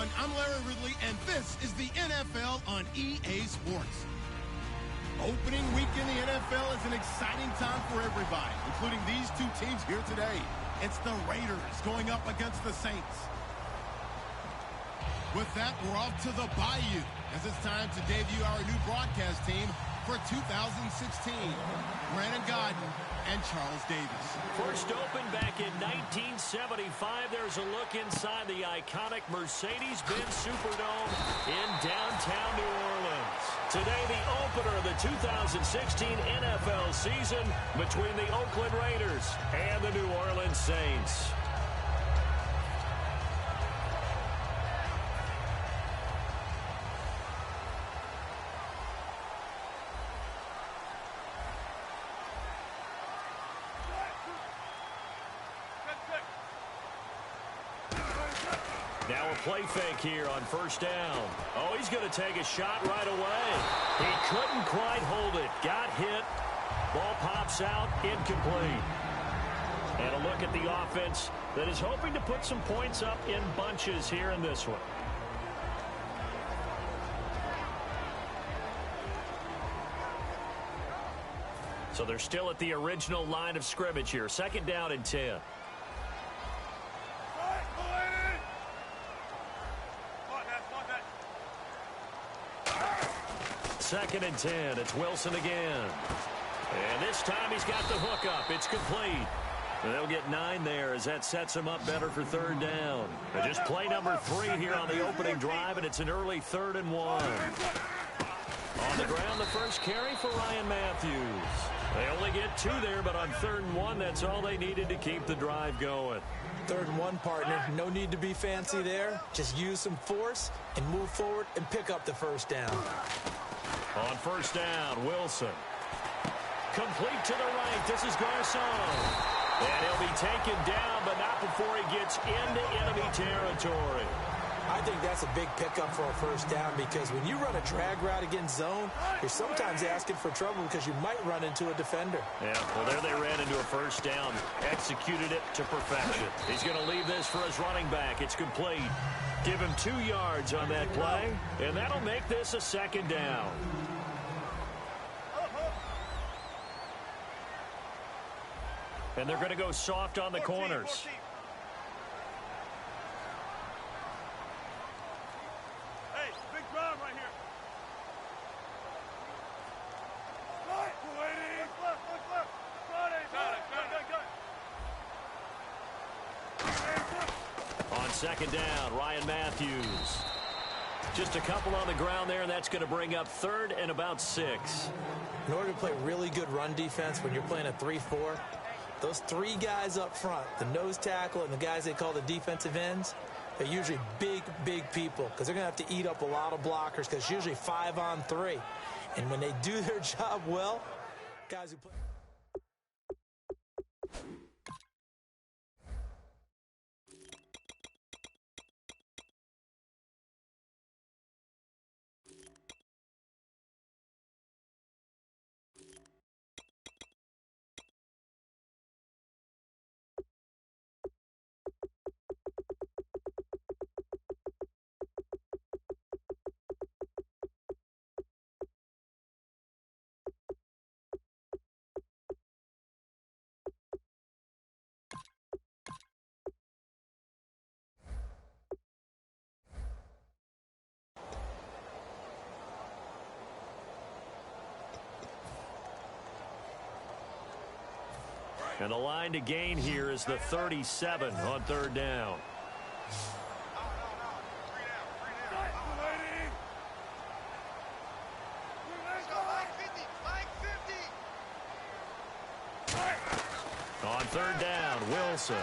everyone. I'm Larry Ridley, and this is the NFL on EA Sports. Opening week in the NFL is an exciting time for everybody, including these two teams here today. It's the Raiders going up against the Saints. With that, we're off to the Bayou, as it's time to debut our new broadcast team for 2016. Brandon Godden and Charles Davis. First opened back in 1975. There's a look inside the iconic Mercedes-Benz Superdome in downtown New Orleans. Today, the opener of the 2016 NFL season between the Oakland Raiders and the New Orleans Saints. Now a play fake here on first down. Oh, he's going to take a shot right away. He couldn't quite hold it. Got hit. Ball pops out. Incomplete. And a look at the offense that is hoping to put some points up in bunches here in this one. So they're still at the original line of scrimmage here. Second down and 10. Second and 10. It's Wilson again. And this time he's got the hook up. It's complete. And they'll get 9 there as that sets him up better for third down. And just play number 3 here on the opening drive, and it's an early 3rd and 1. On the ground, the first carry for Ryan Matthews. They only get 2 there, but on 3rd and 1, that's all they needed to keep the drive going. 3rd and 1, partner. No need to be fancy there. Just use some force and move forward and pick up the first down. On first down, Wilson. Complete to the right. This is Garcon. And he'll be taken down, but not before he gets into enemy territory. I think that's a big pickup for a first down because when you run a drag route against zone, you're sometimes asking for trouble because you might run into a defender. Yeah, well, there they ran into a first down. Executed it to perfection. He's going to leave this for his running back. It's complete. Give him 2 yards on that play, and that'll make this a second down. And they're going to go soft on the corners. Hey, big drive right here. On second down, Ryan Matthews. Just a couple on the ground there, and that's going to bring up 3rd and about 6. In order to play really good run defense when you're playing a 3-4, those 3 guys up front, the nose tackle and the guys they call the defensive ends, they're usually big, big people because they're going to have to eat up a lot of blockers because it's usually 5 on 3. And when they do their job well, guys who play... And the line to gain here is the 37 on 3rd down. On 3rd down, Wilson.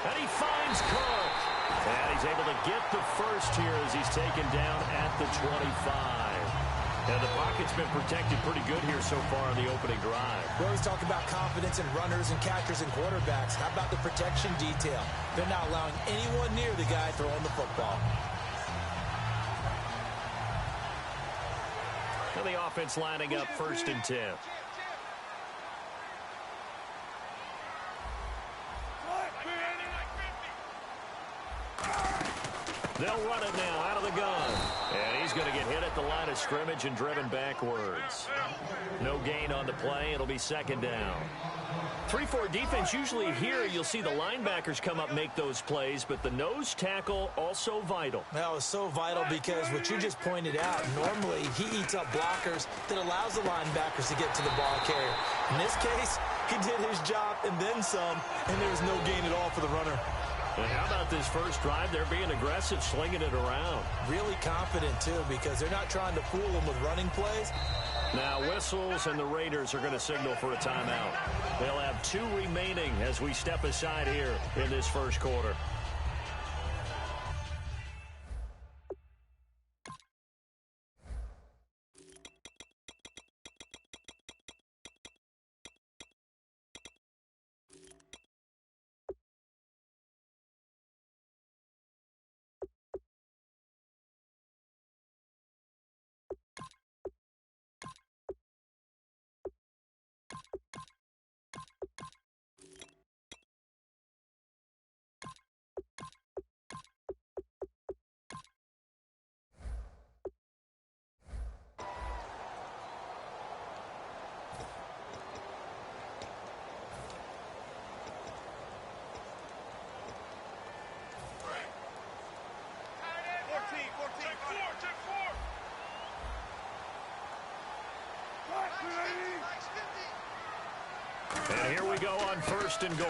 And he finds Cook. And he's able to get the first here as he's taken down at the 25. And the pocket's been protected pretty good here so far on the opening drive. We always talk about confidence in runners and catchers and quarterbacks. How about the protection detail? They're not allowing anyone near the guy throwing the football. And the offense lining up 1st and 10. They'll run it now out of the gun. And he's going to get hit at the line of scrimmage and driven backwards. No gain on the play. It'll be second down. 3-4 defense, usually here you'll see the linebackers come up and make those plays, but the nose tackle also vital. That was so vital because what you just pointed out, normally he eats up blockers that allows the linebackers to get to the ball carrier. In this case, he did his job and then some, and there was no gain at all for the runner. And how about this first drive? They're being aggressive, slinging it around. Really confident, too, because they're not trying to fool them with running plays. Now whistles, and the Raiders are going to signal for a timeout. They'll have 2 remaining as we step aside here in this first quarter. And here we go on 1st and goal.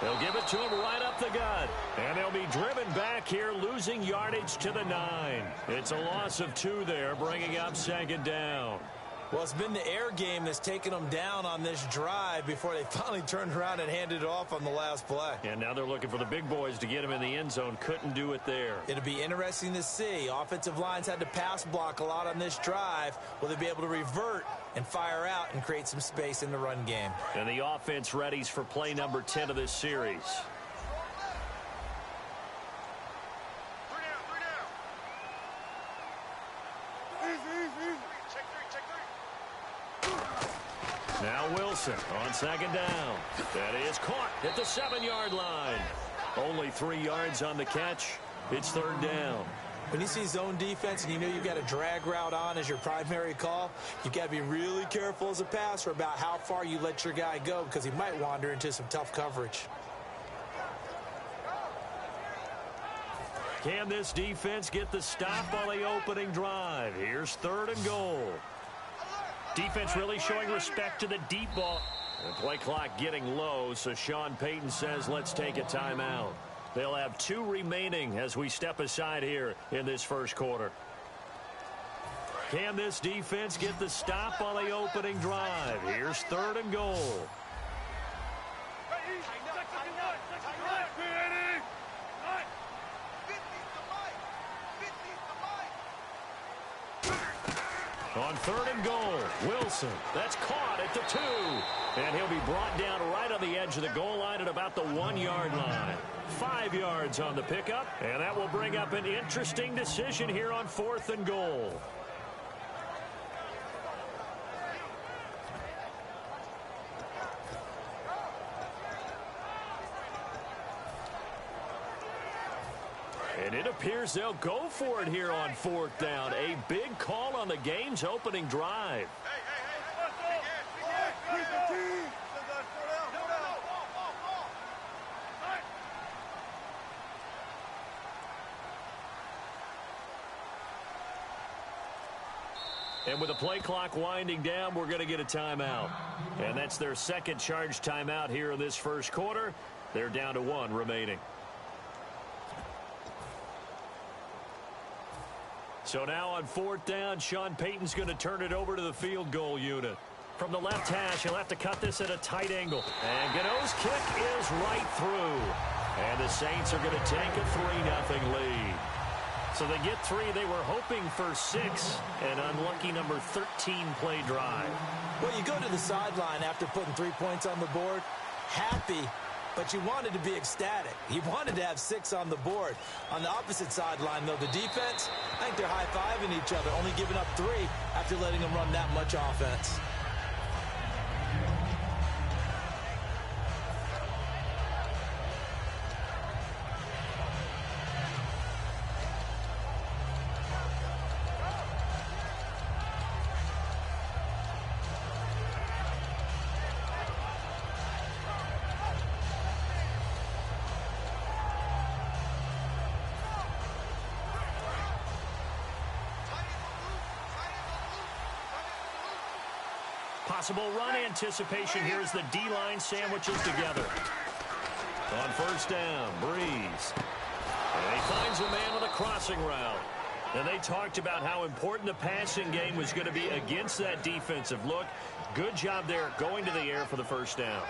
They'll give it to him right up the gut. And they'll be driven back here, losing yardage to the 9. It's a loss of 2 there, bringing up 2nd down. Well, it's been the air game that's taken them down on this drive before they finally turned around and handed it off on the last play. And now they're looking for the big boys to get him in the end zone. Couldn't do it there. It'll be interesting to see. Offensive lines had to pass block a lot on this drive. Will they be able to revert and fire out and create some space in the run game? And the offense readies for play number 10 of this series. Now Wilson on 2nd down. That is caught at the 7-yard line. Only 3 yards on the catch. It's 3rd down. When you see zone defense and you know you've got a drag route on as your primary call, you've got to be really careful as a passer about how far you let your guy go because he might wander into some tough coverage. Can this defense get the stop on the opening drive? Here's 3rd and goal. Defense really showing respect to the deep ball. The play clock getting low, so Sean Payton says let's take a timeout. They'll have 2 remaining as we step aside here in this first quarter. Can this defense get the stop on the opening drive? Here's 3rd and goal. On 3rd and goal, Wilson. That's caught at the 2. And he'll be brought down right on the edge of the goal line at about the 1-yard line. 5 yards on the pickup, and that will bring up an interesting decision here on 4th and goal. And it appears they'll go for it here on 4th down. A big call on the game's opening drive. And with the play clock winding down, we're going to get a timeout. And that's their 2nd charge timeout here in this first quarter. They're down to 1 remaining. So now on 4th down, Sean Payton's going to turn it over to the field goal unit. From the left hash, he'll have to cut this at a tight angle. And Gano's kick is right through. And the Saints are going to take a 3-0 lead. So they get 3. They were hoping for 6. An unlucky number 13 play drive. Well, you go to the sideline after putting 3 points on the board, happy, but you wanted to be ecstatic. You wanted to have 6 on the board. On the opposite sideline, though, the defense, I think they're high-fiving each other, only giving up 3 after letting them run that much offense. Possible run anticipation here as the D-line sandwiches together. On first down, Breeze. And he finds a man on a crossing route. And they talked about how important the passing game was going to be against that defensive look. Good job there going to the air for the first down.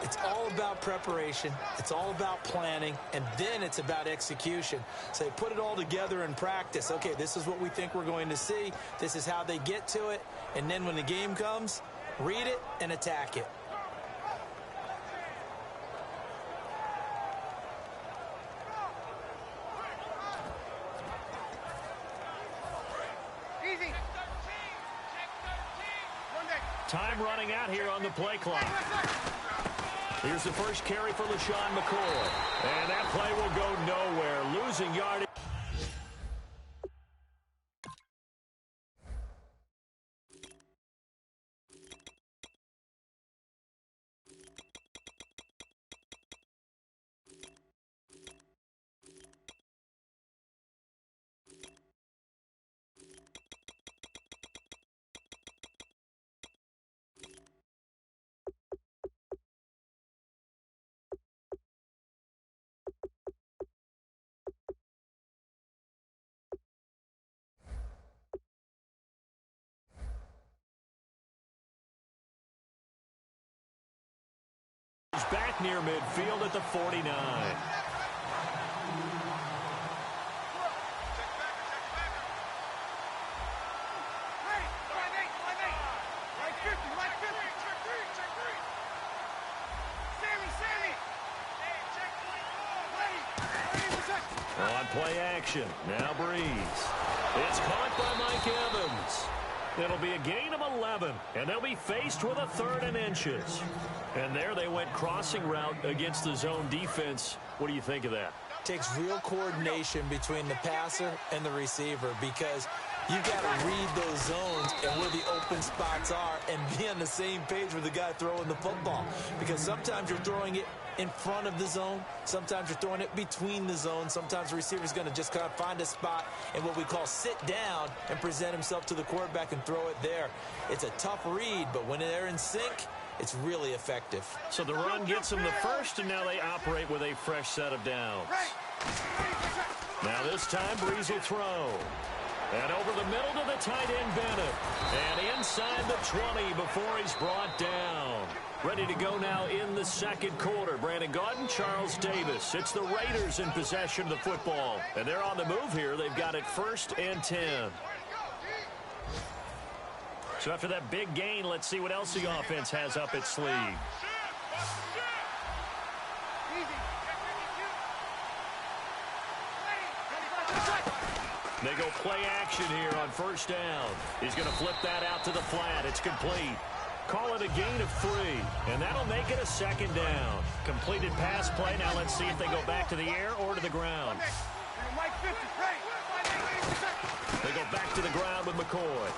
It's all about preparation. It's all about planning. And then it's about execution. So they put it all together in practice. Okay, this is what we think we're going to see. This is how they get to it. And then when the game comes, read it and attack it. Time running out here on the play clock. Here's the first carry for LaShawn McCoy. And that play will go nowhere. Losing yardage. Back near midfield at the 49. On play action, now Breeze. It's caught by Mike Evans. It'll be a gain of 11, and they'll be faced with a 3rd and inches. And there they went crossing route against the zone defense. What do you think of that? Takes real coordination between the passer and the receiver because you've got to read those zones and where the open spots are and be on the same page with the guy throwing the football. Because sometimes you're throwing it in front of the zone. Sometimes you're throwing it between the zones. Sometimes the receiver's going to just kind of find a spot and what we call sit down and present himself to the quarterback and throw it there. It's a tough read, but when they're in sync, it's really effective. So the run gets them the first, and now they operate with a fresh set of downs. Now this time, Breeze will throw. And over the middle to the tight end, Bennett. And inside the 20 before he's brought down. Ready to go now in the second quarter. Brandon Gaudin, Charles Davis. It's the Raiders in possession of the football. And they're on the move here. They've got it 1st and 10. So after that big gain, let's see what else the offense has up its sleeve. They go play action here on first down. He's going to flip that out to the flat. It's complete. Call it a gain of 3, and that'll make it a 2nd down. Completed pass play. Now let's see if they go back to the air or to the ground. They go back to the ground with McCoy.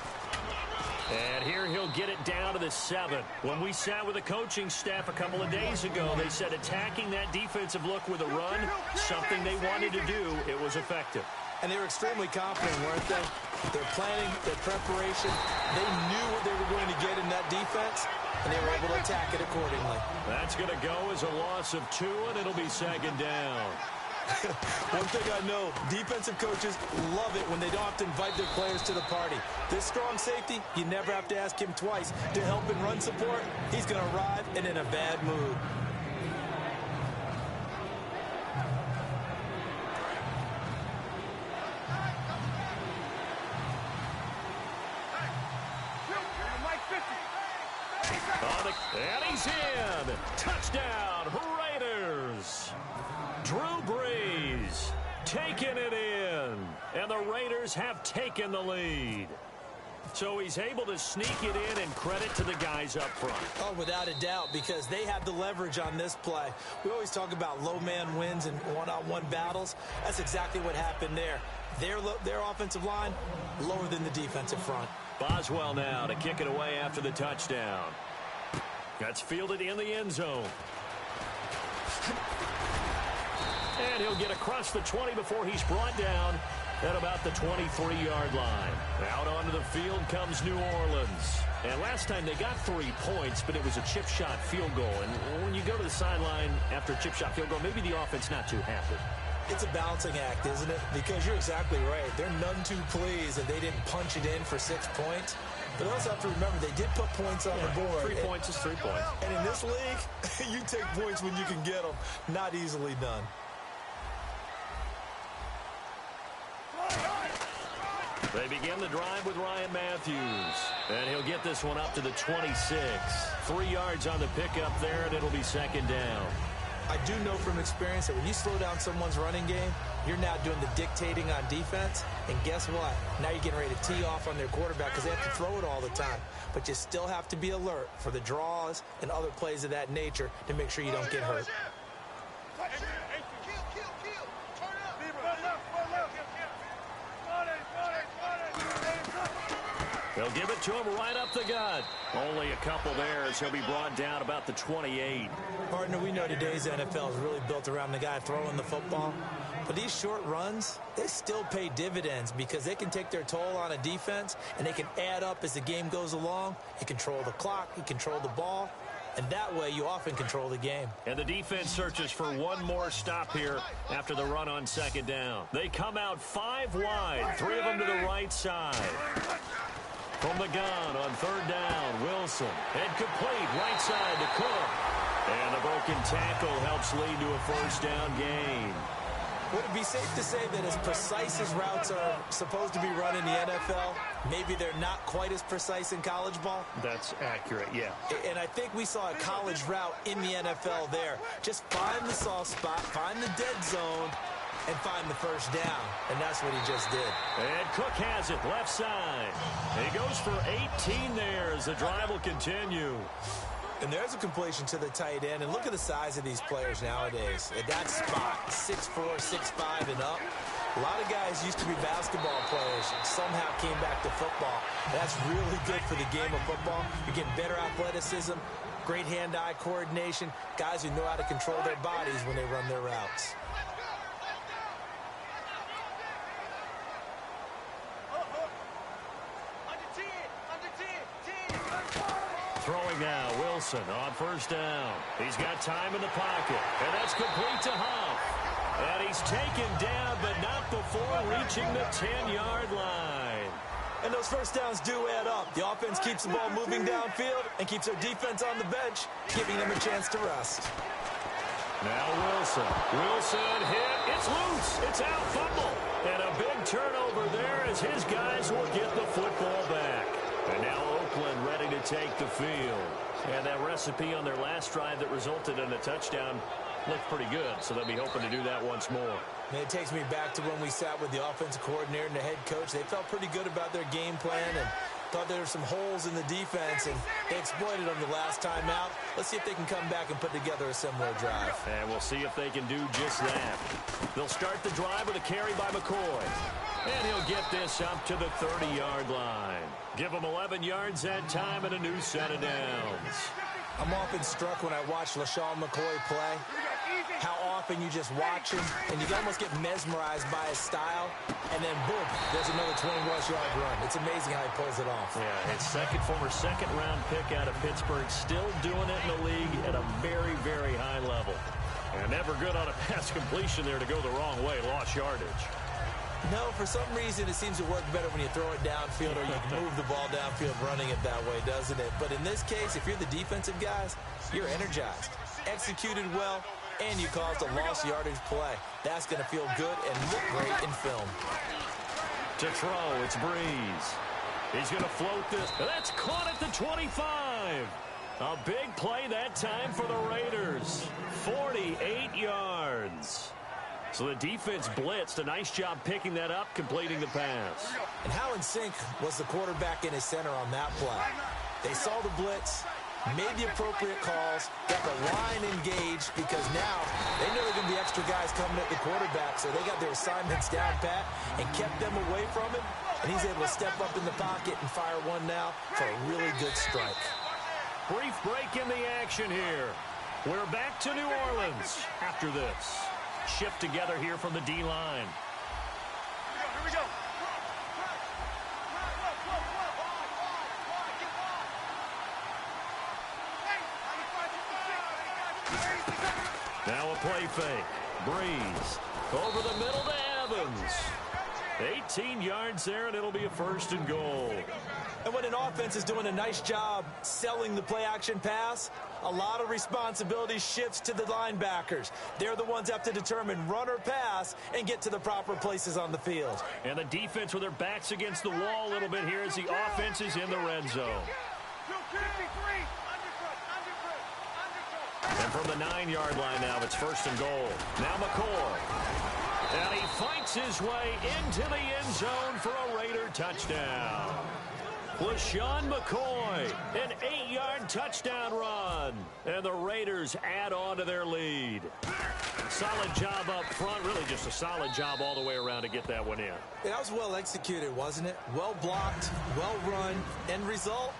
And here he'll get it down to the 7. When we sat with the coaching staff a couple of days ago, they said attacking that defensive look with a run, something they wanted to do, it was effective. And they were extremely confident, weren't they? Their planning, their preparation, they knew what they were going to get in that defense, and they were able to attack it accordingly. That's going to go as a loss of 2, and it'll be 2nd down. One thing I know, defensive coaches love it when they don't have to invite their players to the party. This strong safety, you never have to ask him twice to help in run support. He's going to arrive and in a bad mood. And he's in. Touchdown, Raiders. Drew Brees taking it in. And the Raiders have taken the lead. So he's able to sneak it in, and credit to the guys up front. Oh, without a doubt, because they had the leverage on this play. We always talk about low man wins in one-on-one battles. That's exactly what happened there. Their offensive line, lower than the defensive front. Boswell now to kick it away after the touchdown. That's fielded in the end zone. And he'll get across the 20 before he's brought down at about the 23-yard line. Out onto the field comes New Orleans. And last time they got 3 points, but it was a chip shot field goal. And when you go to the sideline after a chip shot field goal, maybe the offense not too happy. It's a balancing act, isn't it? Because you're exactly right. They're none too pleased that they didn't punch it in for 6 points. But also have to remember, they did put points on the board. 3 points is 3 points. And in this league, you take points when you can get them. Not easily done. They begin the drive with Ryan Matthews. And he'll get this one up to the 26. 3 yards on the pickup there, and it'll be second down. I do know from experience that when you slow down someone's running game, you're now doing the dictating on defense. And guess what? Now you're getting ready to tee off on their quarterback because they have to throw it all the time. But you still have to be alert for the draws and other plays of that nature to make sure you don't get hurt. They'll give it to him right up the gut. Only a couple there as he'll be brought down about the 28. Partner, we know today's NFL is really built around the guy throwing the football. But these short runs, they still pay dividends because they can take their toll on a defense and they can add up as the game goes along. You control the clock, you control the ball, and that way you often control the game. And the defense searches for one more stop here after the run on second down. They come out 5 wide, 3 of them to the right side. From the gun on third down, Wilson. And complete right side to Cook. And the broken tackle helps lead to a first down gain. Would it be safe to say that as precise as routes are supposed to be run in the NFL, maybe they're not quite as precise in college ball? That's accurate, yeah. And I think we saw a college route in the NFL there. Just find the soft spot, find the dead zone, and find the first down. And that's what he just did. And Cook has it, left side. He goes for 18 there as the drive will continue. And there's a completion to the tight end. And look at the size of these players nowadays. At that spot, 6'4", 6'5", and up. A lot of guys used to be basketball players, somehow came back to football. That's really good for the game of football. You're getting better athleticism, great hand-eye coordination, guys who know how to control their bodies when they run their routes. Throwing now, Wilson on first down. He's got time in the pocket, and that's complete to Huff. And he's taken down, but not before reaching the 10-yard line. And those first downs do add up. The offense keeps the ball moving downfield and keeps their defense on the bench, giving them a chance to rest. Now Wilson. Wilson hit. It's loose. It's out. Fumble. And a big turnover there as his guys will get the football back. And now Oakland ready to take the field. And that recipe on their last drive that resulted in a touchdown looked pretty good, so they'll be hoping to do that once more. And it takes me back to when we sat with the offensive coordinator and the head coach. They felt pretty good about their game plan and thought there were some holes in the defense, and they exploited them the last time out. Let's see if they can come back and put together a similar drive. And we'll see if they can do just that. They'll start the drive with a carry by McCoy. And he'll get this up to the 30-yard line. Give him 11 yards that time and a new set of downs. I'm often struck when I watch LaShawn McCoy play, how often you just watch him, and you almost get mesmerized by his style, and then boom, there's another 20-plus-yard run. It's amazing how he pulls it off. Yeah, his former second-round pick out of Pittsburgh, still doing it in the league at a very, very high level. And never good on a pass completion there to go the wrong way, lost yardage. No, for some reason, it seems to work better when you throw it downfield or you can move the ball downfield running it that way, doesn't it? But in this case, if you're the defensive guys, you're energized, executed well, and you caused a lost yardage play. That's going to feel good and look great in film. To throw, it's Breeze. He's going to float this. That's caught at the 25. A big play that time for the Raiders. 48 yards. So the defense blitzed. A nice job picking that up, completing the pass. And how in sync was the quarterback in his center on that play? They saw the blitz, made the appropriate calls, got the line engaged because now they know there are going to be extra guys coming at the quarterback, so they got their assignments down pat and kept them away from him. And he's able to step up in the pocket and fire one now for a really good strike. Brief break in the action here. We're back to New Orleans after this. Shift together here from the D-line. we go. Now a play fake. Breeze over the middle to Evans. 18 yards there, and it'll be a 1st and goal. And when an offense is doing a nice job selling the play-action pass, a lot of responsibility shifts to the linebackers. They're the ones that have to determine run or pass and get to the proper places on the field. And the defense with their backs against the wall a little bit here as the offense is in the red zone. And from the 9-yard line now, it's 1st and goal. Now McCoy. And he fights his way into the end zone for a Raider touchdown. LaShawn McCoy, an 8-yard touchdown run. And the Raiders add on to their lead. Solid job up front. Really just a solid job all the way around to get that one in. Yeah, that was well executed, wasn't it? Well blocked, well run. End result,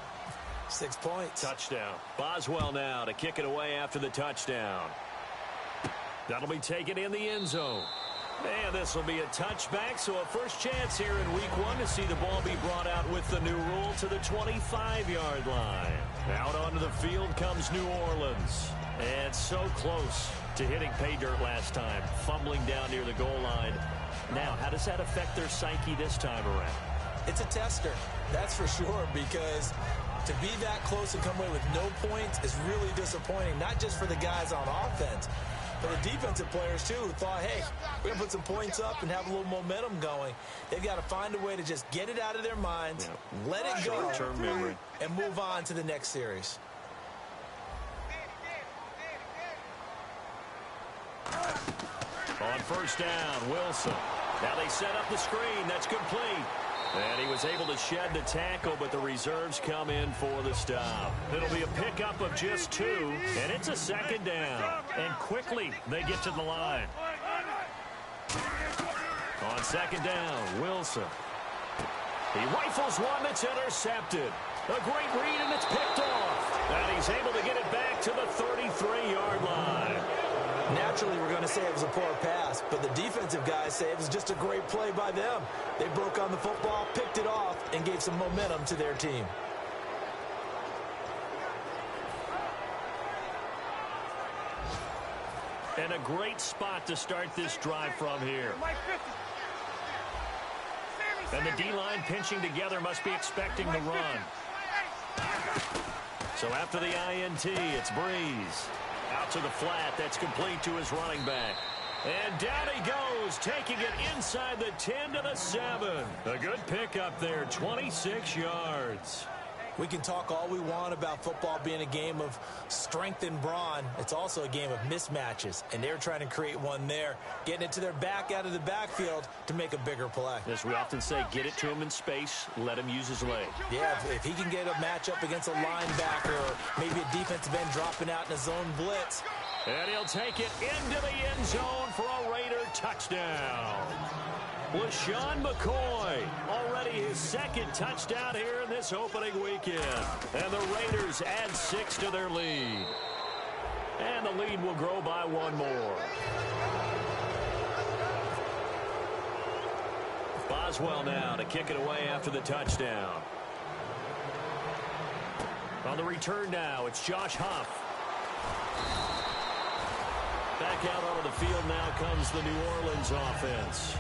6 points. Touchdown. Boswell now to kick it away after the touchdown. That'll be taken in the end zone. And this will be a touchback, so a first chance here in week 1 to see the ball be brought out with the new rule to the 25-yard line. Out onto the field comes New Orleans. And so close to hitting pay dirt last time, fumbling down near the goal line. Now, how does that affect their psyche this time around? It's a tester, that's for sure, because to be that close and come away with no points is really disappointing, not just for the guys on offense, but the defensive players, too, who thought, hey, we're going to put some points up and have a little momentum going. They've got to find a way to just get it out of their minds, let it go, short-term memory, and move on to the next series. On first down, Wilson. Now they set up the screen. That's complete. And he was able to shed the tackle, but the reserves come in for the stop. It'll be a pickup of just 2, and it's a 2nd down. And quickly they get to the line. On 2nd down, Wilson. He rifles one that's intercepted. A great read, and it's picked off. And he's able to get it back to the 33-yard line. Naturally, we're going to say it was a poor pass, but the defensive guys say it was just a great play by them. They broke on the football, picked it off, and gave some momentum to their team. And a great spot to start this drive from here. And the D-line pinching together must be expecting the run. So after the INT, it's Breeze. Out to the flat. That's complete to his running back. And down he goes, taking it inside the 10 to the 7. A good pickup there, 26 yards. We can talk all we want about football being a game of strength and brawn. It's also a game of mismatches, and they're trying to create one there, getting it to their back out of the backfield to make a bigger play. As we often say, get it to him in space, let him use his leg. Yeah, if he can get a matchup against a linebacker or maybe a defensive end dropping out in a zone blitz. And he'll take it into the end zone for a Raider touchdown. LaShawn McCoy, already his 2nd touchdown here in this opening weekend. And the Raiders add 6 to their lead. And the lead will grow by 1 more. Boswell now to kick it away after the touchdown. On the return now, it's Josh Huff. Back out onto the field now comes the New Orleans offense.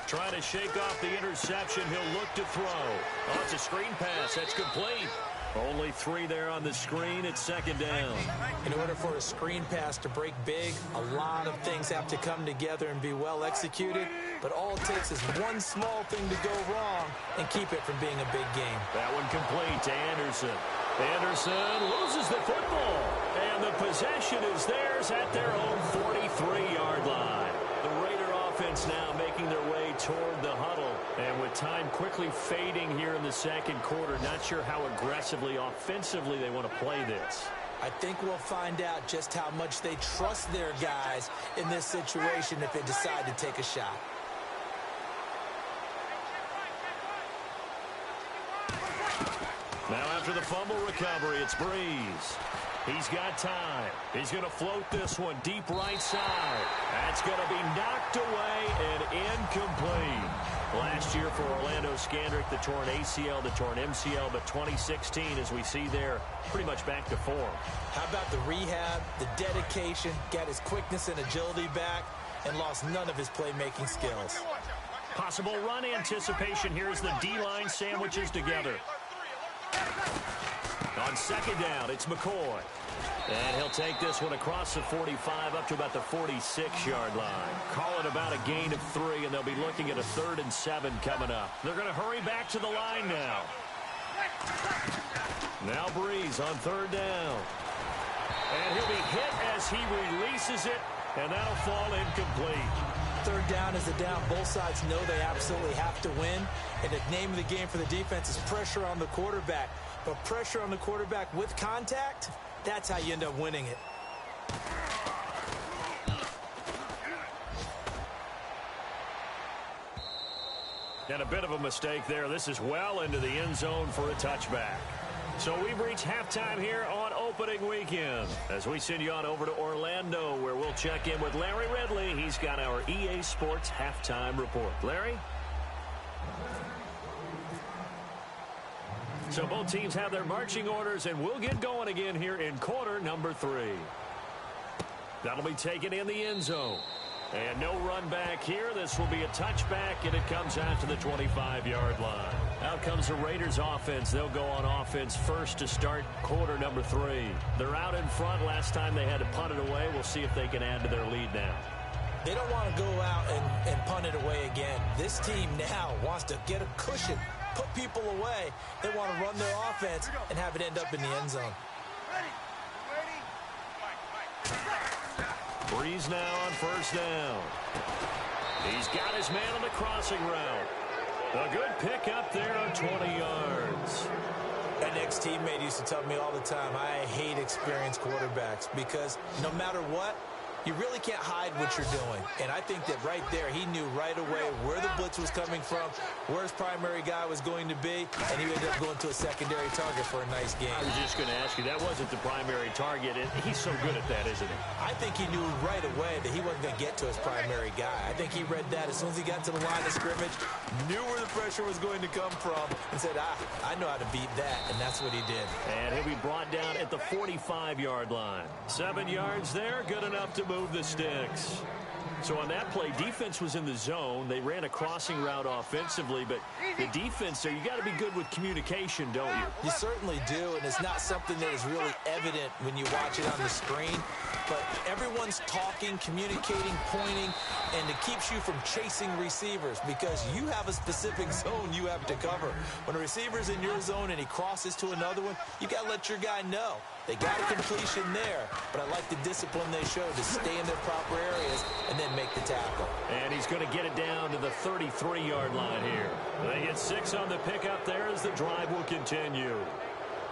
Trying to shake off the interception. He'll look to throw. Oh, it's a screen pass. That's complete. Only 3 there on the screen. It's 2nd down. In order for a screen pass to break big, a lot of things have to come together and be well executed. But all it takes is one small thing to go wrong and keep it from being a big game. That one complete to Anderson. Anderson loses the football. And the possession is theirs at their own 43-yard line. The Raider offense now making their way toward the huddle. And with time quickly fading here in the 2nd quarter, not sure how aggressively, offensively they want to play this. I I think we'll find out just how much they trust their guys in this situation if they decide to take a shot. Now after the fumble recovery, it's Breeze. He's got time. He's going to float this one deep right side. That's going to be knocked away and incomplete. Last year for Orlando Scandrick, the torn ACL, the torn MCL, but 2016, as we see there, pretty much back to form. How about the rehab, the dedication, got his quickness and agility back, and lost none of his playmaking skills. Possible run anticipation here as the D-line sandwiches together. On second down, it's McCoy. And he'll take this one across the 45 up to about the 46-yard line. Call it about a gain of 3, and they'll be looking at a 3rd and 7 coming up. They're going to hurry back to the line now. Now Breeze on 3rd down. And he'll be hit as he releases it, and that'll fall incomplete. 3rd down is the down. Both sides know they absolutely have to win. And the name of the game for the defense is pressure on the quarterback. But pressure on the quarterback with contact, that's how you end up winning it. And a bit of a mistake there. This is well into the end zone for a touchback. So we've reached halftime here on opening weekend as we send you on over to Orlando, where we'll check in with Larry Ridley. He's got our EA Sports halftime report. Larry? So both teams have their marching orders, and we'll get going again here in quarter number 3. That'll be taken in the end zone. And no run back here. This will be a touchback, and it comes out to the 25-yard line. Out comes the Raiders offense. They'll go on offense first to start quarter number 3. They're out in front. Last time they had to punt it away. We'll see if they can add to their lead now. They don't want to go out and punt it away again. This team now wants to get a cushion, put people away. They want to run their offense and have it end up in the end zone. Breeze now on 1st down. He's got his man on the crossing route. A good pick up there on 20 yards. An ex-teammate used to tell me all the time, I hate experienced quarterbacks because no matter what, you really can't hide what you're doing. And I think that right there, he knew right away where the blitz was coming from, where his primary guy was going to be, and he ended up going to a secondary target for a nice game. I was just going to ask you, that wasn't the primary target, and he's so good at that, isn't he? I think he knew right away that he wasn't going to get to his primary guy. I think he read that as soon as he got to the line of scrimmage, knew where the pressure was going to come from, and said, I know how to beat that, and that's what he did. And he'll be brought down at the 45-yard line. 7 yards there, good enough to move the sticks. So on that play, defense was in the zone. They ran a crossing route offensively, but the defense there, you got to be good with communication, don't you? You certainly do, and it's not something that is really evident when you watch it on the screen. But everyone's talking, communicating, pointing, and it keeps you from chasing receivers because you have a specific zone you have to cover. When a receiver's in your zone and he crosses to another one, you got to let your guy know. They got a completion there, but I like the discipline they showed to stay in their proper areas and then make the tackle. And he's going to get it down to the 33-yard line here. They get 6 on the pickup there as the drive will continue.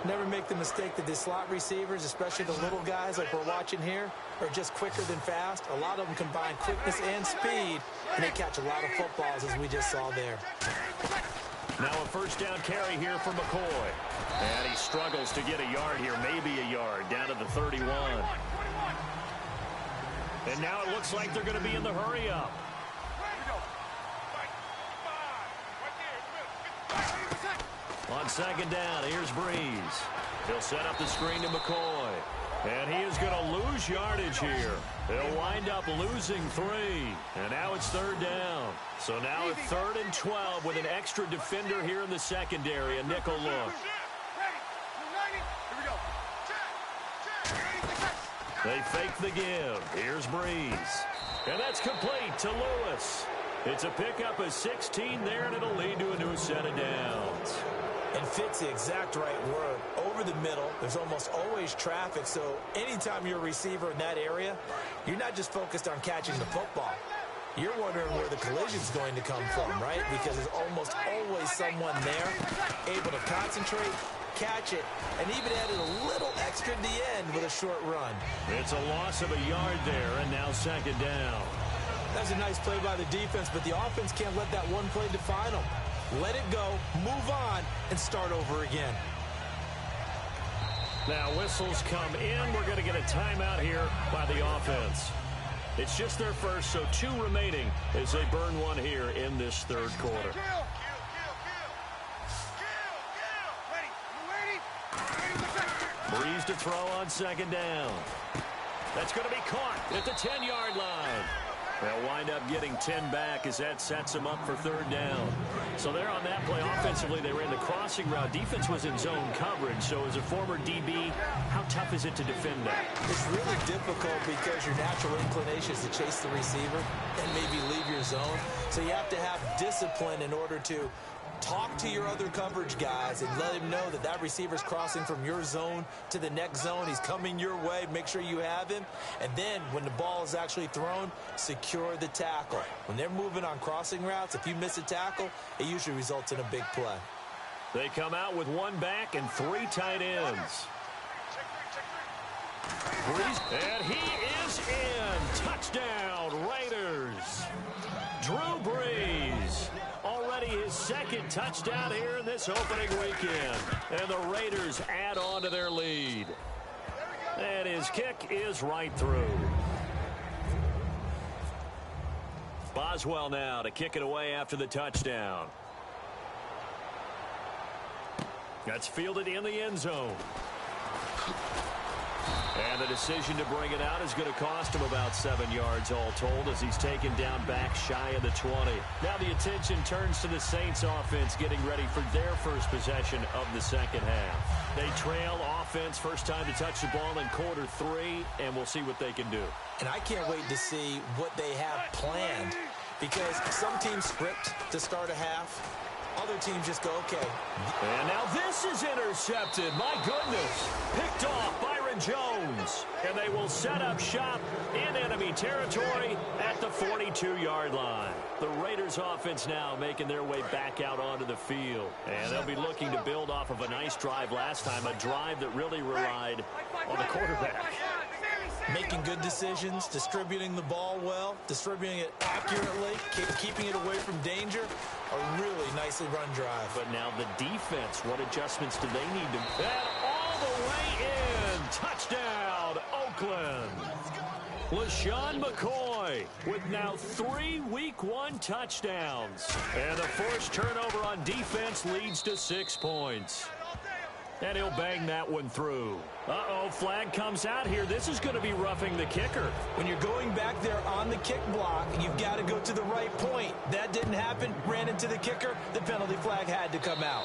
Never make the mistake that the slot receivers, especially the little guys like we're watching here, are just quicker than fast. A lot of them combine quickness and speed, and they catch a lot of footballs, as we just saw there. Now a 1st down carry here for McCoy. And he struggles to get a yard here, maybe a yard, down to the 31. And now it looks like they're going to be in the hurry-up. On 2nd down, here's Breeze. He'll set up the screen to McCoy. And he is going to lose yardage here. He'll wind up losing 3. And now it's 3rd down. So now a 3rd and 12 with an extra defender here in the secondary, a nickel look. They fake the give. Here's Breeze. And that's complete to Lewis. It's a pickup of 16 there, and it'll lead to a new set of downs. And fit's the exact right word. Over the middle, there's almost always traffic, so anytime you're a receiver in that area, you're not just focused on catching the football. You're wondering where the collision's going to come from, right? Because there's almost always someone there able to concentrate catch it, and even added a little extra at the end with a short run. It's a loss of a yard there, and now second down. That's a nice play by the defense, but the offense can't let that one play define them. Let it go, move on, and start over again. Now whistles come in. We're going to get a timeout here by the offense. It's just their first, so 2 remaining as they burn one here in this third quarter. Breeze to throw on second down. That's going to be caught at the 10-yard line. They'll wind up getting 10 back as that sets them up for third down. So there on that play, offensively, they ran the crossing route. Defense was in zone coverage. So as a former DB, how tough is it to defend that? It's really difficult because your natural inclination is to chase the receiver and maybe leave your zone. So you have to have discipline in order to talk to your other coverage guys and let him know that that receiver's crossing from your zone to the next zone. He's coming your way. Make sure you have him. And then when the ball is actually thrown, secure the tackle. When they're moving on crossing routes, if you miss a tackle, it usually results in a big play. They come out with 1 back and 3 tight ends. And he is in. Touchdown, Raiders. Drew Brees. Already his second touchdown here in this opening weekend. And the Raiders add on to their lead. And his kick is right through. Boswell now to kick it away after the touchdown. That's fielded in the end zone. And the decision to bring it out is going to cost him about 7 yards all told as he's taken down back shy of the 20. Now the attention turns to the Saints offense getting ready for their first possession of the second half. They trail offense, first time to touch the ball in quarter 3, and we'll see what they can do. And I can't wait to see what they have planned because some teams script to start a half. Other teams just go, okay. And now this is intercepted. My goodness. Picked off Byron Jones. And they will set up shop in enemy territory at the 42-yard line. The Raiders offense now making their way back out onto the field. And they'll be looking to build off of a nice drive last time, a drive that really relied on the quarterback. Making good decisions, distributing the ball well, distributing it accurately, keeping it away from danger. A really nicely run drive. But now the defense, what adjustments do they need to make? And all the way in. Touchdown, Oakland. LaShawn McCoy with now 3 Week 1 touchdowns. And the forced turnover on defense leads to 6 points. And he'll bang that one through. Uh-oh, flag comes out here. This is going to be roughing the kicker. When you're going back there on the kick block, you've got to go to the right point. That didn't happen. Ran into the kicker. The penalty flag had to come out.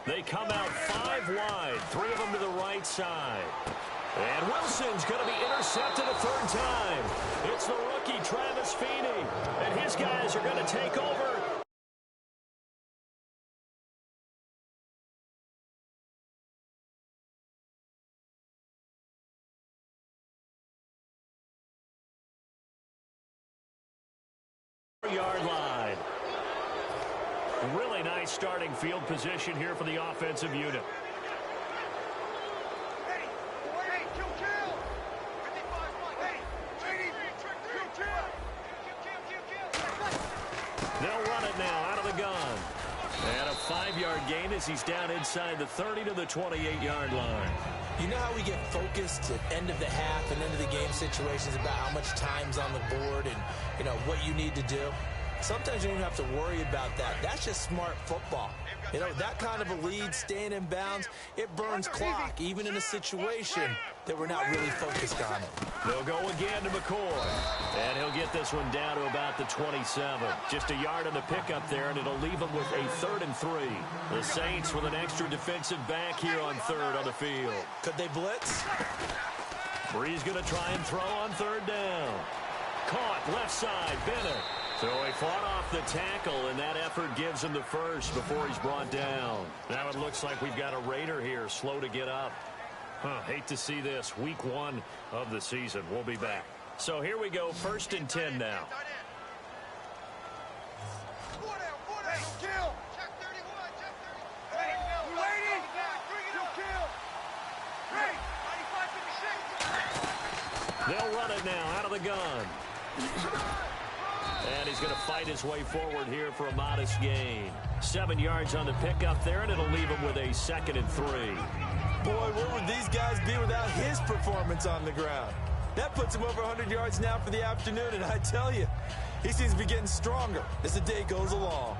They come out 5 wide, 3 of them to the right side. And Wilson's going to be intercepted a 3rd time. It's the rookie, Travis Feeney. And his guys are going to take over. Yard line. Really nice starting field position here for the offensive unit. They'll run it now out of the gun. And a 5-yard gain as he's down inside the 30 to the 28-yard line. You know how we get focused at end of the half and end of the game situations about how much time's on the board and, what you need to do? Sometimes you don't have to worry about that. That's just smart football. You know, that kind of a lead, staying in bounds, it burns clock, even in a situation that we're not really focused on it. They'll go again to McCoy, and he'll get this one down to about the 27. Just a yard on the pickup there, and it'll leave them with a 3rd and 3. The Saints with an extra defensive back here on 3rd on the field. Could they blitz? Bree's going to try and throw on 3rd down. Caught left side, Bennett. So he fought off the tackle, and that effort gives him the first before he's brought down. Now it looks like we've got a Raider here, slow to get up. Hate to see this. Week 1 of the season. We'll be back. So here we go, 1st and 10 now. They'll run it now out of the gun. And he's going to fight his way forward here for a modest gain. 7 yards on the pickup there, and it'll leave him with a 2nd and 3. Boy, where would these guys be without his performance on the ground? That puts him over 100 yards now for the afternoon, and I tell you, he seems to be getting stronger as the day goes along.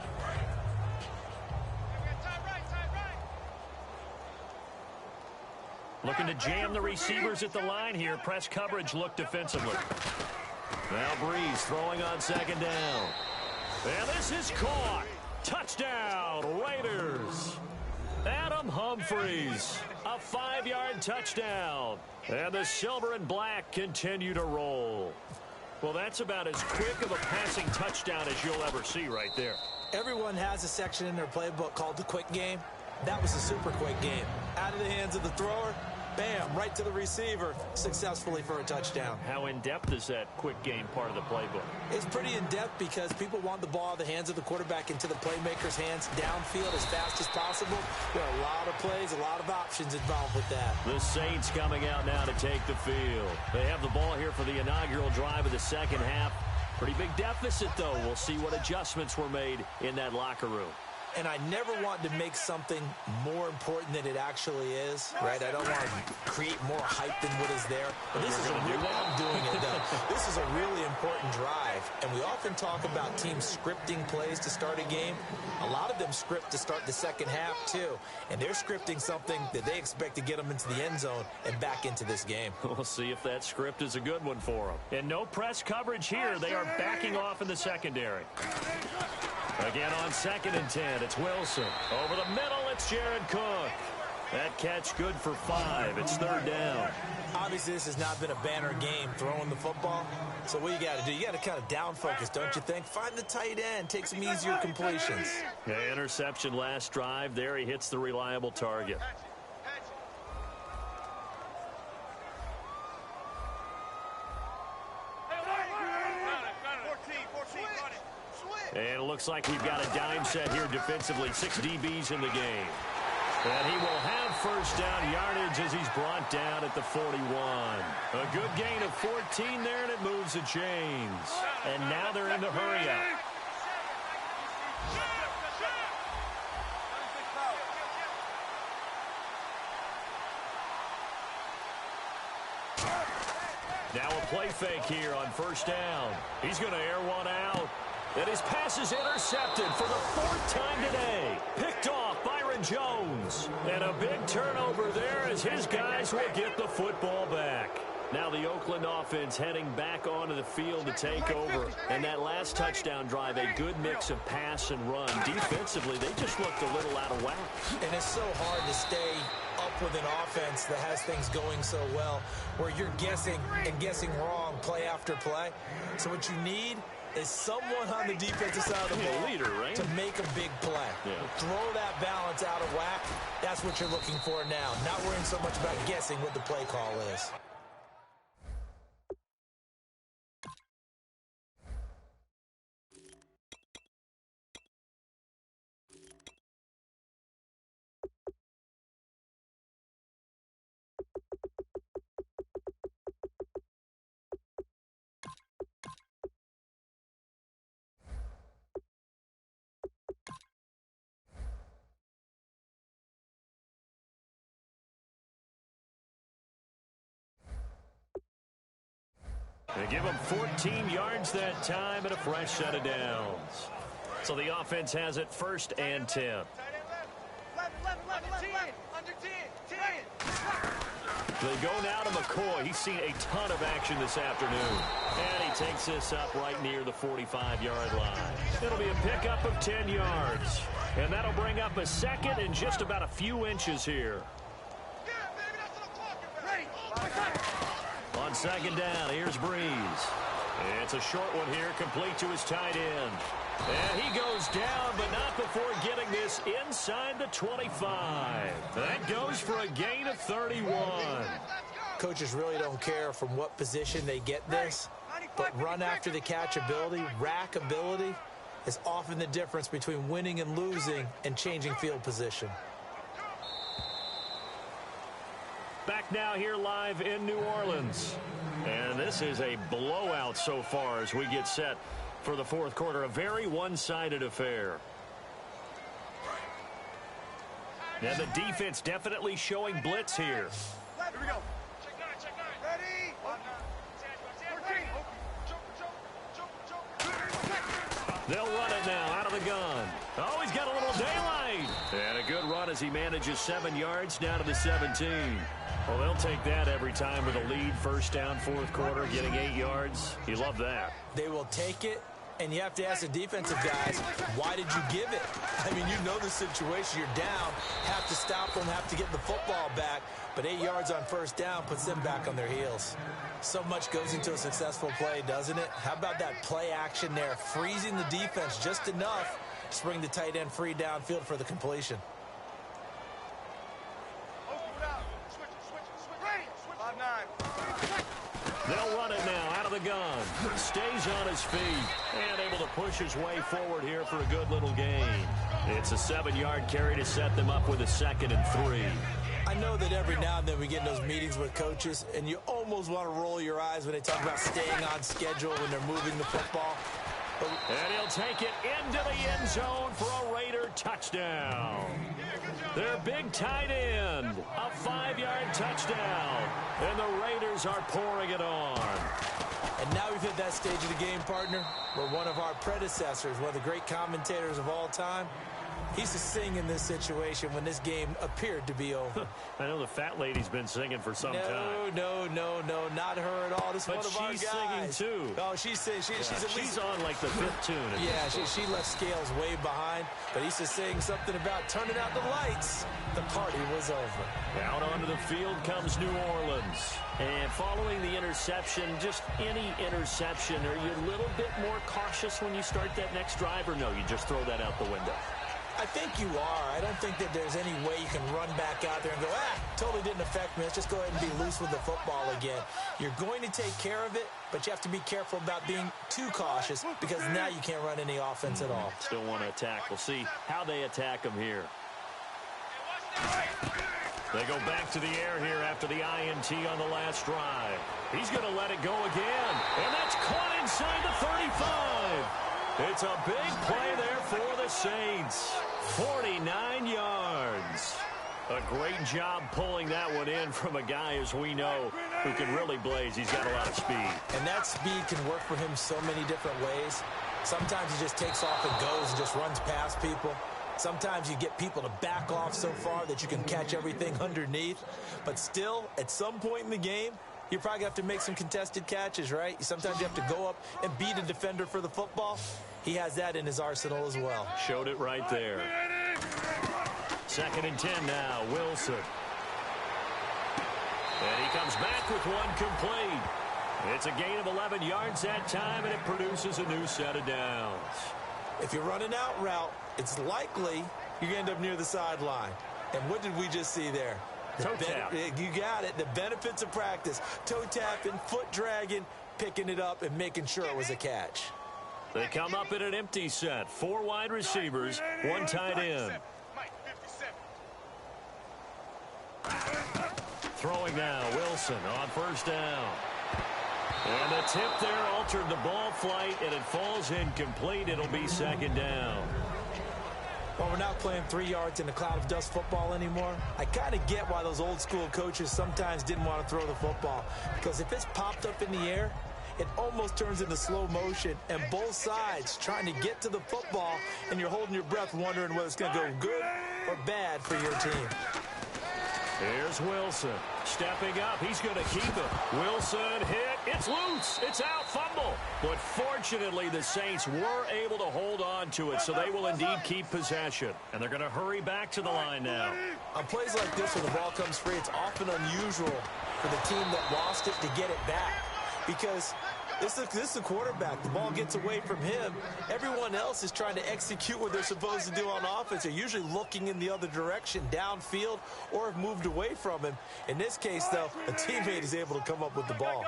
Looking to jam the receivers at the line here. Press coverage look defensively. Now Breeze throwing on 2nd down. And this is caught. Touchdown, Raiders. Adam Humphries, a 5-yard touchdown. And the silver and black continue to roll. Well, that's about as quick of a passing touchdown as you'll ever see right there. Everyone has a section in their playbook called the quick game. That was a super quick game. Out of the hands of the thrower, bam, right to the receiver, successfully for a touchdown. How in-depth is that quick game part of the playbook? It's pretty in-depth because people want the ball out of the hands of the quarterback into the playmaker's hands downfield as fast as possible. There are a lot of plays, a lot of options involved with that. The Saints coming out now to take the field. They have the ball here for the inaugural drive of the 2nd half. Pretty big deficit, though. We'll see what adjustments were made in that locker room. And I never want to make something more important than it actually is, right? I don't want to create more hype than what is there. But this is a really, I'm doing it though. This is a really important drive. And we often talk about teams scripting plays to start a game. A lot of them script to start the 2nd half too. And they're scripting something that they expect to get them into the end zone and back into this game. We'll see if that script is a good one for them. And no press coverage here. They are backing off in the secondary. Again on 2nd and 10, it's Wilson. Over the middle, it's Jared Cook. That catch good for 5. It's 3rd down. Obviously, this has not been a banner game throwing the football. So what you got to do, you got to kind of down focus, don't you think? Find the tight end, take some easier completions. Yeah, interception last drive. There he hits the reliable target. And it looks like we've got a dime set here defensively. 6 DBs in the game. And he will have 1st down yardage as he's brought down at the 41. A good gain of 14 there, and it moves the chains. And now they're in the hurry up. Now a play fake here on 1st down. He's going to air one out. And his pass is intercepted for the 4th time today. Picked off Byron Jones. And a big turnover there as his guys will get the football back. Now the Oakland offense heading back onto the field to take over. And that last touchdown drive, a good mix of pass and run. Defensively, they just looked a little out of whack. And it's so hard to stay up with an offense that has things going so well, where you're guessing and guessing wrong play after play. So what you need is someone on the defensive side of the ball leader, right? to make a big play. Yeah. Throw that balance out of whack. That's what you're looking for now. Not worrying so much about guessing what the play call is. They give them 14 yards that time and a fresh set of downs. So the offense has it 1st and 10. They go now to McCoy. He's seen a ton of action this afternoon. And he takes this up right near the 45-yard line. It'll be a pickup of 10 yards. And that'll bring up a 2nd and just about a few inches here. On 2nd down, here's Breeze. It's a short one here, complete to his tight end. And he goes down, but not before getting this inside the 25. That goes for a gain of 31. Coaches really don't care from what position they get this, but run after the catch ability, rack ability, is often the difference between winning and losing and changing field position. Back now here live in New Orleans. And this is a blowout so far as we get set for the 4th quarter. A very one-sided affair. And the defense definitely showing blitz here. Here we go. Check nine. Ready? They'll run it now out of the gun. Oh, he's got a little daylight. And a good run as he manages 7 yards down to the 17. Well, they'll take that every time with a lead. 1st down, 4th quarter, getting 8 yards. You love that. They will take it, and you have to ask the defensive guys, why did you give it? I mean, you know the situation. You're down, have to stop them, have to get the football back, but 8 yards on 1st down puts them back on their heels. So much goes into a successful play, doesn't it? How about that play action there, freezing the defense just enough to bring the tight end free downfield for the completion. They'll run it now out of the gun. Stays on his feet and able to push his way forward here for a good little gain. It's a 7-yard carry to set them up with a 2nd and 3. I know that every now and then we get in those meetings with coaches, and you almost want to roll your eyes when they talk about staying on schedule when they're moving the football. And he'll take it into the end zone for a Raider touchdown. Their big tight end, a 5-yard touchdown. And the Raiders are pouring it on. And now we've hit that stage of the game, partner, where one of our predecessors, one of the great commentators of all time, he used to sing in this situation when this game appeared to be over. I know the fat lady's been singing for some time. No, not her at all. This is but one of our guys. She's singing too. Oh, she's at least she's on like the 5th tune. Yeah, she left Scales way behind, but he used to sing something about turning out the lights. The party was over. Out onto the field comes New Orleans. And following the interception, just any interception, are you a little bit more cautious when you start that next drive, or no, you just throw that out the window? I think you are. I don't think that there's any way you can run back out there and go, totally didn't affect me. Let's just go ahead and be loose with the football again. You're going to take care of it, but you have to be careful about being too cautious because now you can't run any offense at all. Still want to attack. We'll see how they attack them here. They go back to the air here after the INT on the last drive. He's going to let it go again, and that's caught inside the 35. It's a big play there for the Saints. 49 yards. A great job pulling that one in from a guy, as we know, who can really blaze. He's got a lot of speed. And that speed can work for him so many different ways. Sometimes he just takes off and goes and just runs past people. Sometimes you get people to back off so far that you can catch everything underneath. But still, at some point in the game, you probably have to make some contested catches, right? Sometimes you have to go up and beat a defender for the football. He has that in his arsenal as well. Showed it right there. 2nd and 10 now, Wilson. And he comes back with one complete. It's a gain of 11 yards that time, and it produces a new set of downs. If you're running out route, it's likely you're going to end up near the sideline. And what did we just see there? Toe tap. You got it. The benefits of practice. Toe tapping, foot dragging, picking it up, and making sure it was a catch. They come up in an empty set. 4 wide receivers, 1 tight end. Throwing now, Wilson on 1st down. And the tip there altered the ball flight, and it falls incomplete. It'll be 2nd down. Well, we're not playing 3 yards in a cloud of dust football anymore. I kind of get why those old school coaches sometimes didn't want to throw the football. Because if it's popped up in the air, it almost turns into slow motion, and both sides trying to get to the football, and you're holding your breath wondering whether it's going to go good or bad for your team. Here's Wilson. Stepping up. He's going to keep it. Wilson hit. It's loose. It's out. Fumble. But fortunately, the Saints were able to hold on to it, so they will indeed keep possession. And they're going to hurry back to the line now. On plays like this, when the ball comes free, it's often unusual for the team that lost it to get it back. Because this is a quarterback. The ball gets away from him. Everyone else is trying to execute what they're supposed to do on offense. They're usually looking in the other direction, downfield, or have moved away from him. In this case, though, a teammate is able to come up with the ball.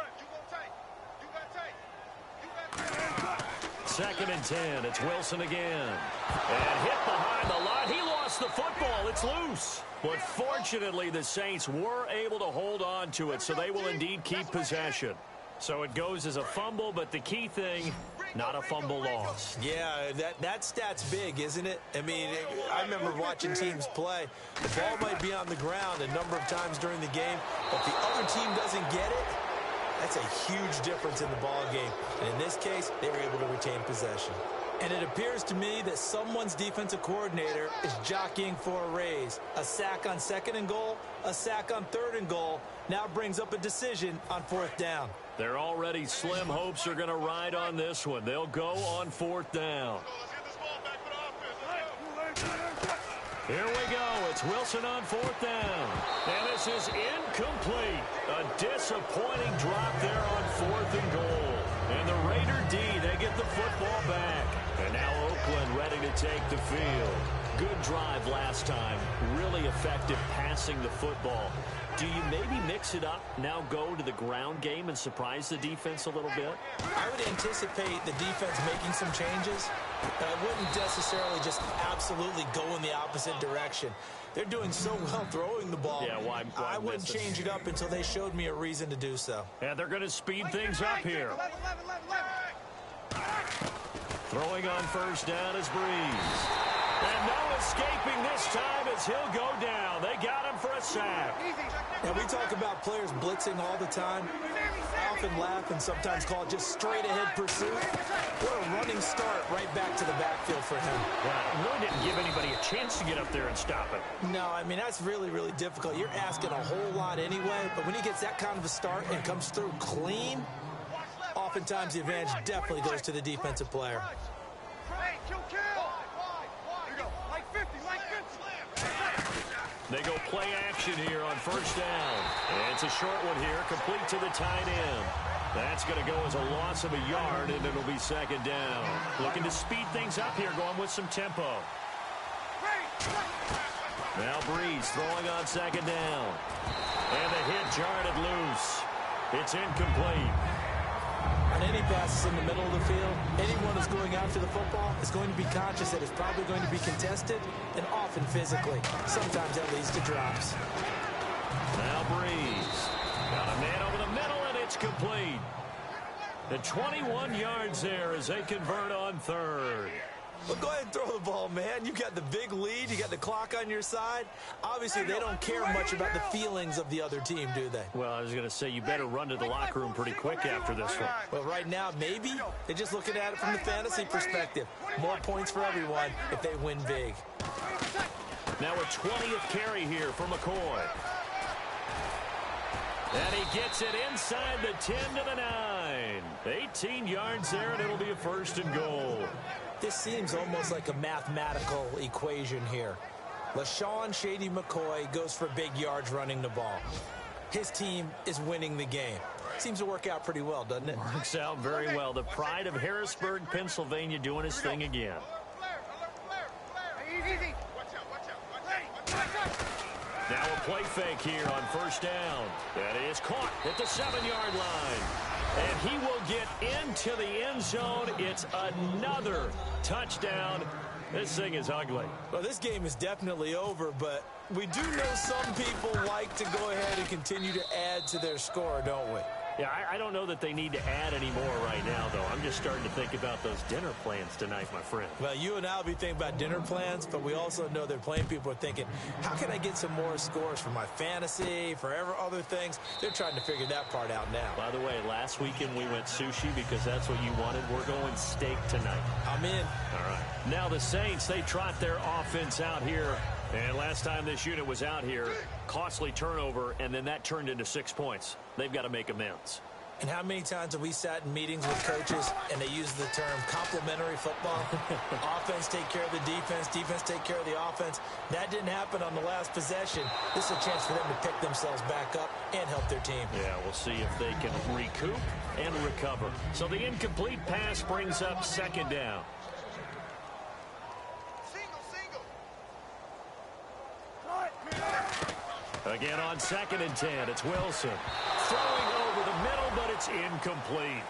2nd and 10. It's Wilson again. And hit behind the line. He lost the football. It's loose. But fortunately, the Saints were able to hold on to it, so they will indeed keep possession. So it goes as a fumble, but the key thing, not a fumble loss. Yeah, that stat's big, isn't it? I mean, I remember watching teams play. The ball might be on the ground a number of times during the game, but the other team doesn't get it. That's a huge difference in the ball game. And in this case, they were able to retain possession. And it appears to me that someone's defensive coordinator is jockeying for a raise. A sack on 2nd and goal, a sack on 3rd and goal, now brings up a decision on 4th down. Their already slim hopes are going to ride on this one. They'll go on 4th down. Here we go. It's Wilson on 4th down. And this is incomplete. A disappointing drop there on 4th and goal. And the Raider D, they get the football back. And now Oakland ready to take the field. Good drive last time. Really effective passing the football. Do you maybe mix it up, now go to the ground game and surprise the defense a little bit? I would anticipate the defense making some changes. I wouldn't necessarily just absolutely go in the opposite direction. They're doing so well throwing the ball. Yeah, why I wouldn't change it up until they showed me a reason to do so. Yeah, they're going to speed things up here. Throwing on 1st down is Breeze. And no escaping this time as he'll go down. They got him for a sack. And we talk about players blitzing all the time. I often laugh and sometimes call it just straight-ahead pursuit. What a running start right back to the backfield for him. Well, really didn't give anybody a chance to get up there and stop it. No, I mean, that's really, really difficult. You're asking a whole lot anyway, but when he gets that kind of a start and comes through clean, oftentimes the advantage definitely goes to the defensive player. They go play action here on 1st down. And it's a short one here, complete to the tight end. That's going to go as a loss of a yard, and it'll be 2nd down. Looking to speed things up here, going with some tempo. Now Breeze throwing on 2nd down. And the hit jarred it loose. It's incomplete. On any passes in the middle of the field, anyone who's going after the football is going to be conscious that it's probably going to be contested and often physically. Sometimes that leads to drops. Now Breeze. Got a man over the middle, and it's complete. The 21 yards there as they convert on 3rd. Well, go ahead and throw the ball, man. You got the big lead. You got the clock on your side. Obviously, they don't care much about the feelings of the other team, do they? Well, I was going to say, you better run to the locker room pretty quick after this one. Well, right now, maybe. They're just looking at it from the fantasy perspective. More points for everyone if they win big. Now a 20th carry here for McCoy. And he gets it inside the 10 to the 9. 18 yards there, and it'll be a 1st and goal. This seems almost like a mathematical equation here. LaShawn Shady McCoy goes for big yards running the ball. His team is winning the game. Seems to work out pretty well, doesn't it? Works out very well. The pride of Harrisburg, Pennsylvania, doing his thing again. Now a play fake here on 1st down. That is caught at the 7-yard line. And he will get into the end zone. It's another touchdown. This thing is ugly. Well, this game is definitely over, but we do know some people like to go ahead and continue to add to their score, don't we? Yeah, I don't know that they need to add any more right now, though. I'm just starting to think about those dinner plans tonight, my friend. Well, you and I will be thinking about dinner plans, but we also know they're playing people are thinking, how can I get some more scores for my fantasy, for other things? They're trying to figure that part out now. By the way, last weekend we went sushi because that's what you wanted. We're going steak tonight. I'm in. All right. Now the Saints, they trot their offense out here. And last time this unit was out here, costly turnover, and then that turned into 6 points. They've got to make amends. And how many times have we sat in meetings with coaches and they use the term complementary football? Offense take care of the defense, defense take care of the offense. That didn't happen on the last possession. This is a chance for them to pick themselves back up and help their team. Yeah, we'll see if they can recoup and recover. So the incomplete pass brings up second down. Again on 2nd and 10, it's Wilson. Throwing over the middle, but it's incomplete.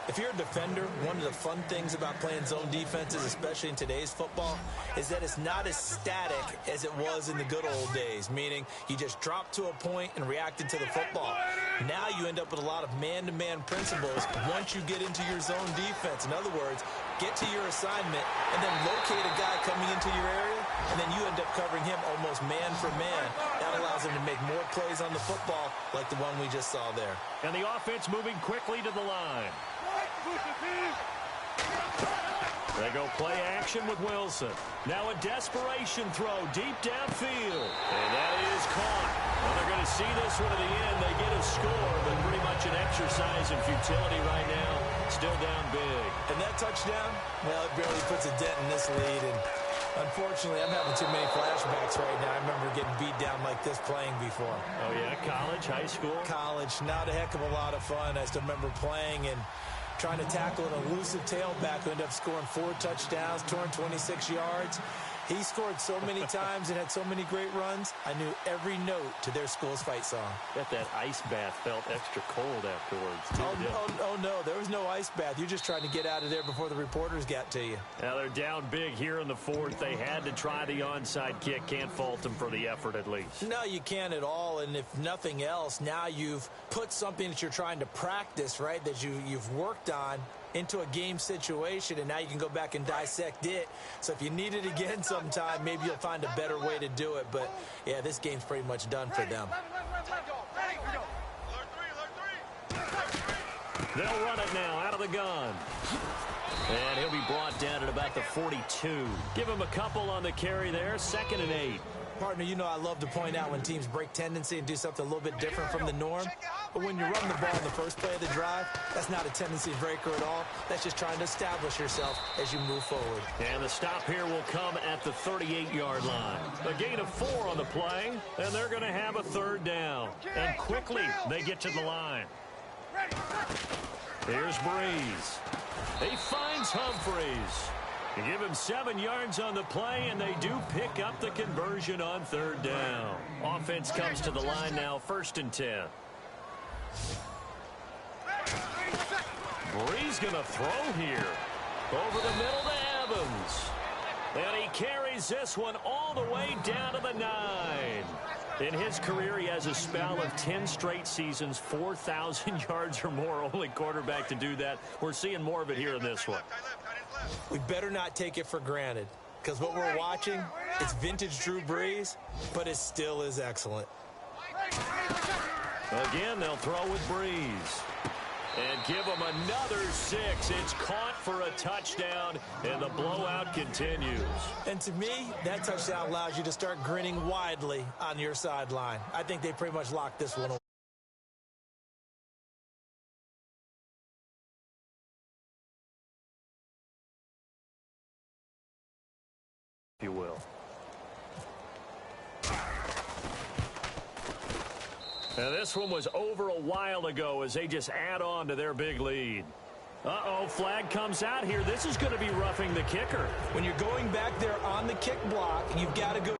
If you're a defender, one of the fun things about playing zone defenses, especially in today's football, is that it's not as static as it was in the good old days, meaning you just dropped to a point and reacted to the football. Now you end up with a lot of man-to-man principles once you get into your zone defense. In other words, get to your assignment and then locate a guy coming into your area, and then you end up covering him almost man for man. That allows him to make more plays on the football like the one we just saw there. And the offense moving quickly to the line. They go play action with Wilson. Now a desperation throw deep downfield. And that is caught. Well, they're going to see this one at the end. They get a score, but pretty much an exercise in futility right now. Still down big. And that touchdown, well, it barely puts a dent in this lead. And unfortunately, I'm having too many flashbacks right now. I remember getting beat down like this playing before. Oh, yeah? College, high school? College. Not a heck of a lot of fun. I still remember playing and trying to tackle an elusive tailback who ended up scoring 4 touchdowns, 226 yards. He scored so many times and had so many great runs, I knew every note to their school's fight song. Bet that ice bath felt extra cold afterwards, too. Oh, no, there was no ice bath. You're just trying to get out of there before the reporters got to you. Now they're down big here in the 4th. They had to try the onside kick. Can't fault them for the effort at least. No, you can't at all. And if nothing else, now you've put something that you're trying to practice, right, that you've worked on into a game situation, and now you can go back and dissect it. So if you need it again sometime, maybe you'll find a better way to do it. But, yeah, this game's pretty much done for them. They'll run it now out of the gun. And he'll be brought down at about the 42. Give him a couple on the carry there, 2nd and 8. Partner, you know I love to point out when teams break tendency and do something a little bit different from the norm. But when you run the ball in the first play of the drive, that's not a tendency breaker at all. That's just trying to establish yourself as you move forward. And the stop here will come at the 38-yard line. A gain of 4 on the play, and they're going to have a 3rd down. And quickly, they get to the line. Here's Breeze. He finds Humphreys. You give him 7 yards on the play, and they do pick up the conversion on 3rd down. Offense comes to the line now, 1st and 10. Breeze going to throw here. Over the middle to Evans. And he carries this one all the way down to the 9. In his career, he has a spell of 10 straight seasons, 4,000 yards or more. Only quarterback to do that. We're seeing more of it here in this one. We better not take it for granted, because what we're watching, it's vintage Drew Brees, but it still is excellent. Again, they'll throw with Breeze. And give him another 6. It's caught for a touchdown, and the blowout continues. And to me, that touchdown allows you to start grinning widely on your sideline. I think they pretty much locked this one away. If you will. Now, this one was over a while ago as they just add on to their big lead. Uh-oh, flag comes out here. This is going to be roughing the kicker. When you're going back there on the kick block, you've got to go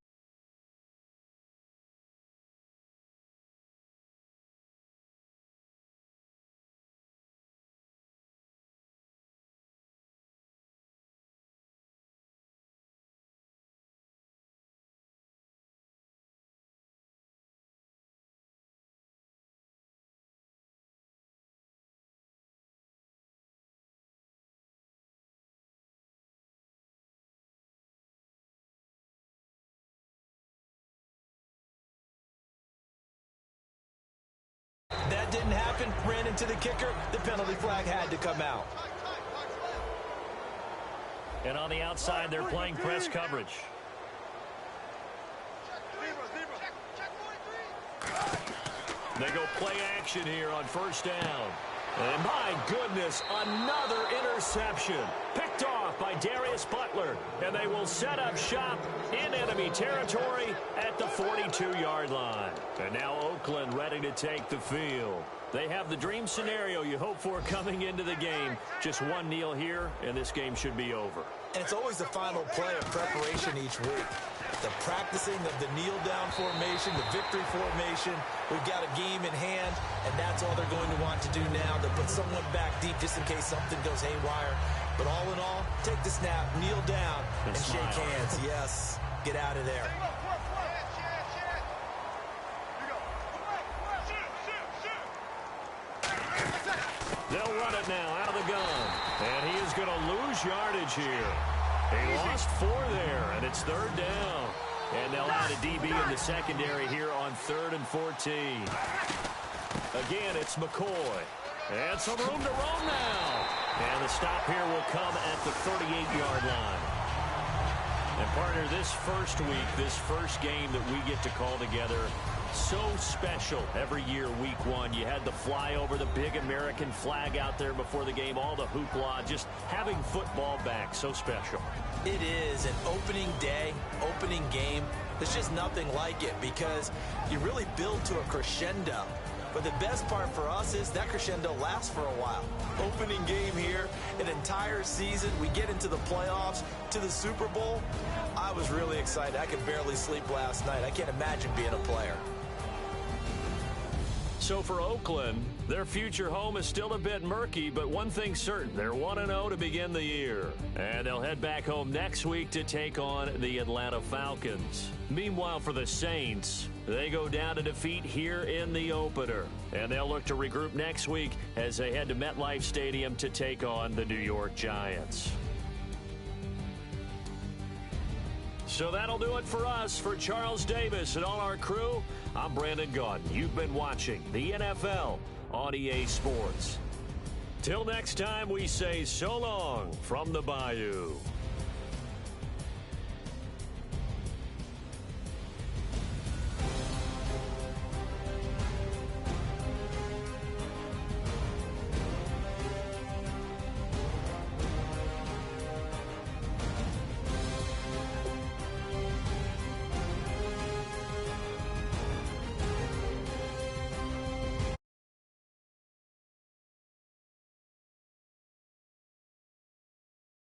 That didn't happen. Ran into the kicker. The penalty flag had to come out. And on the outside, they're playing press coverage. They go play action here on first down. And my goodness, another interception. Picked off by Darius Butler. And they will set up shop in enemy territory at the 42-yard line. And now Oakland ready to take the field. They have the dream scenario you hope for coming into the game. Just one kneel here, and this game should be over. And it's always the final play of preparation each week. The practicing of the kneel-down formation, the victory formation. We've got a game in hand, and that's all they're going to want to do now, to put someone back deep just in case something goes haywire. But all in all, take the snap, kneel down, and shake hands. Yes, get out of there. They'll run it now out of the gun. And he is going to lose yardage here. He lost 4 there, and it's third down. And they'll add a DB in the secondary here on 3rd and 14. Again, it's McCoy. And some room to roam now. And the stop here will come at the 38-yard line. And, partner, this first week, this first game that we get to call together, so special every year, week 1. You had the flyover, the big American flag out there before the game, all the hoopla, just having football back, so special. It is an opening day, opening game. There's just nothing like it because you really build to a crescendo. But the best part for us is that crescendo lasts for a while. Opening game here, an entire season. We get into the playoffs, to the Super Bowl. I was really excited. I could barely sleep last night. I can't imagine being a player. So for Oakland, their future home is still a bit murky, but one thing's certain, they're 1-0 to begin the year. And they'll head back home next week to take on the Atlanta Falcons. Meanwhile, for the Saints, they go down to defeat here in the opener. And they'll look to regroup next week as they head to MetLife Stadium to take on the New York Giants. So that'll do it for us. For Charles Davis and all our crew, I'm Brandon Gaudin. You've been watching the NFL on EA Sports. Till next time, we say so long from the Bayou.